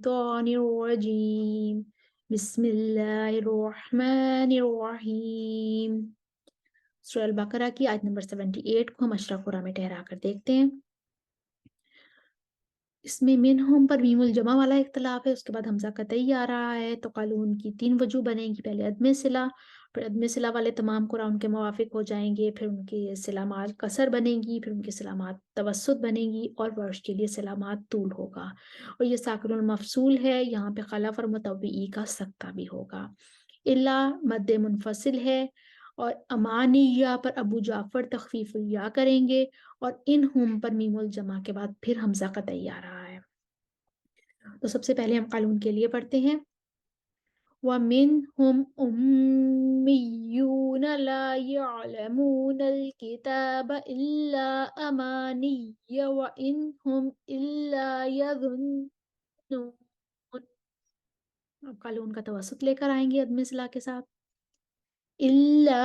रजीम बिस्मिल्लाहिर्रहमानिर्रहीम। सूरह अल बकरा की आयत नंबर 78 को हम अशरा कुरा में ठहरा कर देखते हैं। इसमें मिनहुम पर मीमुल जमा वाला इख्तलाफ है, उसके बाद हमजा कतई आ रहा है। तो कानून की तीन वजूह बनेगी, पहले अदम सिला, फिर अदम सिला वाले तमाम कुरान के मुवाफिक हो जाएंगे, फिर उनकी सलामात कसर बनेगी, फिर उनकी सलामात तवस्सुत बनेगी और वर्ष के लिए सलामात तूल होगा। और ये साकिनुल मफसूल है, यहाँ पे खलफ और मुतव्वी का सकता भी होगा। इल्ला मद्द मुनफसिल है और अमानिया पर अबू जाफर तखफीफुल या करेंगे और इन हुम पर मीमुल जमा के बाद फिर हमजा कतई आ रहा है। तो सबसे पहले हम कानून के लिए पढ़ते हैं। वमिनहुम उम्मियून ला यअलमूनल किताब इल्ला अमानिय व इनहुम इल्ला यज़ुन्नून। अब कानून का तवसुत लेकर आएंगे अदम सिला के साथ। इल्ला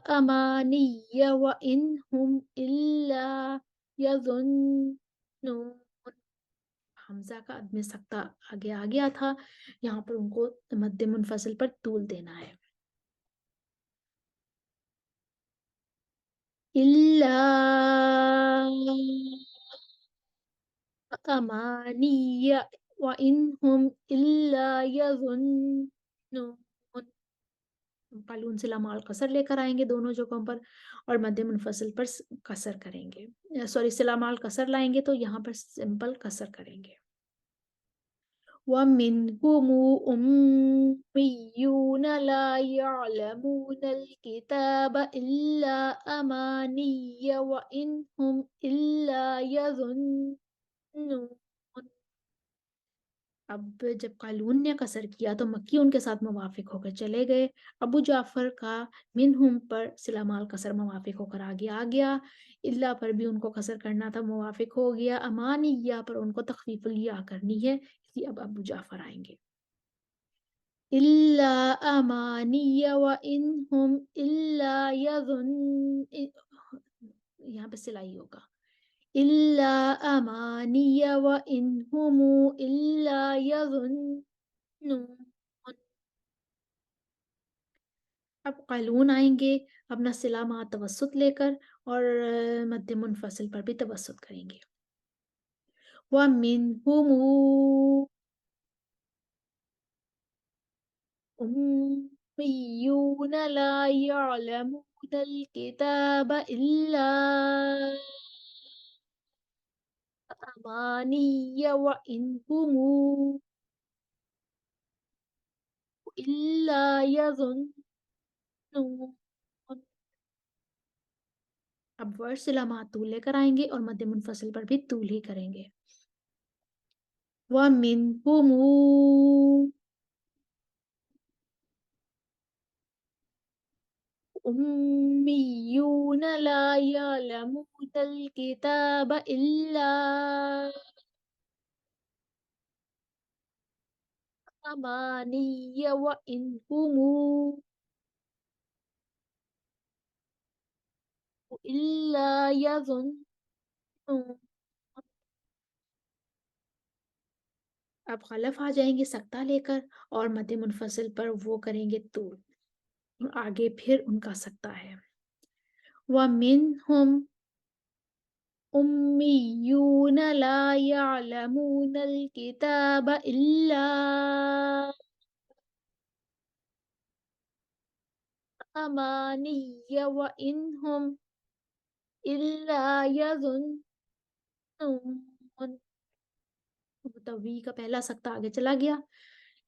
अमानिय व इनहुम इल्ला यज़ुन्नून। हमजा का अदम सख्ता आगे आ गया था, यहाँ पर उनको मद्दे मुनफसिल पर तूल देना है। इल्ला अमानिया व इनहुम इल्ला यज़ुन्नून। कालून से लामाल कसर लेकर आएंगे दोनों जगहों पर और मद्दे मुनफसिल पर कसर करेंगे। सॉरी, सिलामाल कसर लाएंगे तो यहाँ पर सिंपल कसर करेंगे। ومنهم أميون لا يعلمون الكتاب إلا أماني وإنهم إلا يظنون। अब जब कालून ने कसर किया तो मक्की उनके साथ मुवाफिक होकर चले गए। अबू जाफर का मिनहुम पर सिलामाल कसर मुवाफिक होकर आगे आ गया। इल्ला पर भी उनको कसर करना था, मुवाफिक हो गया। अमानिया पर उनको तखफीफुल या करनी है, इसलिए अब अबू जाफर आएंगे। इल्ला अमानिया व इनहुम इल्ला यज़ुन, यहाँ पे सिलाई होगा। इल्ला अमानिया व इनहुम इल्ला यज़ुन्नून। अब कालून आएंगे अपना सिला मा तवस्सुत लेकर और मद्दे मुनफसिल पर भी तवस्सुत करेंगे। व मिनहुम उम्मियून ला यअलमूनल किताब इल्ला अमानिय व इनहुम इल्ला यज़ुन्नून। अब वर्ष सिला मातूल लेकर आएंगे और मद्दे मुनफसिल पर भी तूल ही करेंगे। व मिनहुम उम्मियून ला यअलमूनल किताब इल्ला अमानिय व इनहुम इल्ला यज़ुन्नून। अब खलफ आ जाएंगे सख्ता लेकर और मद्दे मुनफसिल पर वो करेंगे तूल। आगे फिर उनका सख्ता है। व मिनहुम उम्मियून ला यअलमूनल किताब इल्ला अमानिय व इनहुम इल्ला यज़ुन्नून। मुतव्वी का पहला सख्ता आगे चला गया।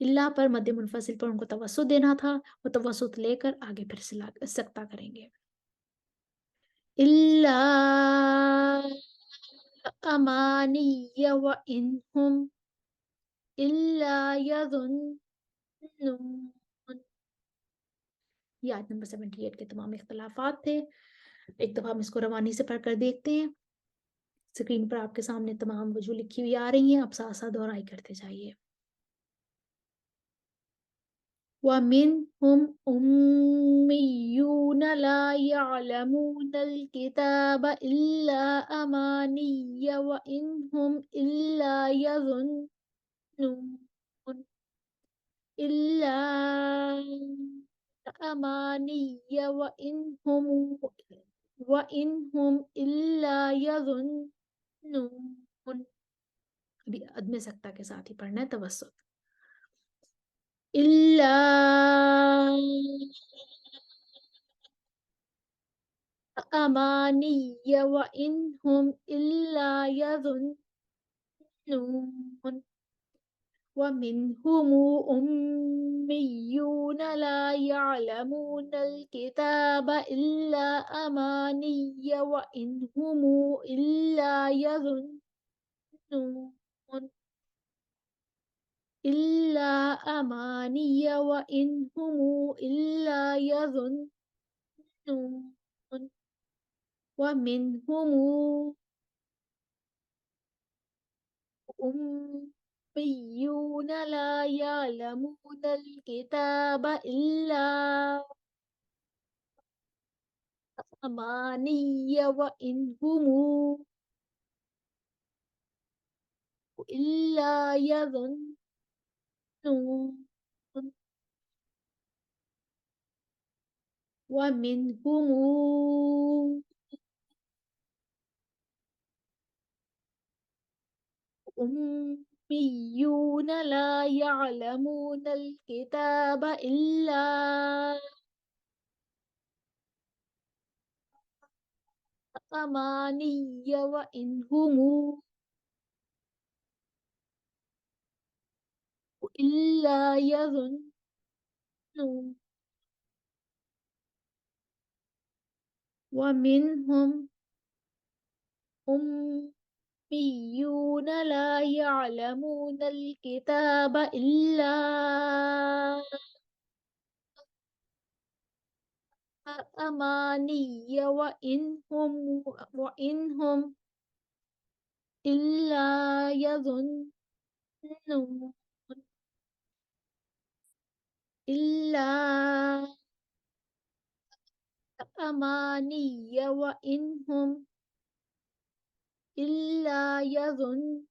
इल्ला पर मद्दे मुनफसिल पर उनको तवस्सुत देना था, वो तवस्सुत लेकर आगे फिर सख्ता करेंगे। इल्ला अमानिय व इनहुम इल्ला यज़ुन्नून। ये आयत नंबर 78 के तमाम इख्तलाफात थे। एक दफा हम इसको रवानी से पढ़कर देखते हैं। स्क्रीन पर आपके सामने तमाम वजूह लिखी हुई आ रही हैं, आप साथ साथ दोहराई करते जाइए। وَمِنْهُمْ أُمِّيُّونَ لَا يَعْلَمُونَ الْكِتَابَ إِلَّا أَمَانِيَّ وَإِنْ هُمْ إِلَّا يَظُنُّونَ إِلَّا أَمَانِيَّ وَإِنْ هُمْ إِلَّا يَظُنُّونَ. ابھی عدم سکتہ کے ساتھ ہی پڑھنا ہے توسط. إِلَّا أَمَانِيَّ وَإِنْ هُمْ إِلَّا يَظُنُّونَ. وَمِنْهُمْ أُمِّيُّونَ لَا يَعْلَمُونَ الْكِتَابَ إِلَّا أَمَانِيَّ وَإِنْ هُمْ إِلَّا يَظُنُّونَ إِلَّا أَمَانِيَّ وَإِنْ هُمْ إِلَّا يَظُنُّونَ. وَمِنْهُمْ أُمِّيُّونَ لَا يَعْلَمُونَ الْكِتَابَ إِلَّا أَمَانِيَّ وَإِنْ هُمْ إِلَّا يَظُنُّونَ. وَمِنْهُمْ أُمِّيُّونَ لَا يَعْلَمُونَ الْكِتَابَ إِلَّا أَمَانِيَّ وَإِنْ هُمْ إِلَّا يَظُنُّونَ. وَمِنْهُمْ أُمِّيُّونَ لَا يَعْلَمُونَ الْكِتَابَ إِلَّا أَمَانِيَّ وَإِنْ هُمْ إِلَّا يَظُنُّونَ. إِلَّا أَمَانِيَّ وَإِنْ هُمْ إِلَّا يَظُنُّونَ.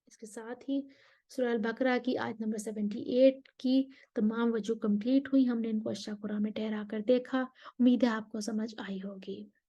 اس کے ساتھ ہی سورہ البقرہ کی آیت نمبر 78 کی تمام وجوہ کمپلیٹ ہوئی. ہم نے ان کو اشرح قرآن میں ٹھہرا کر دیکھا. امید ہے آپ کو سمجھ آئی ہوگی.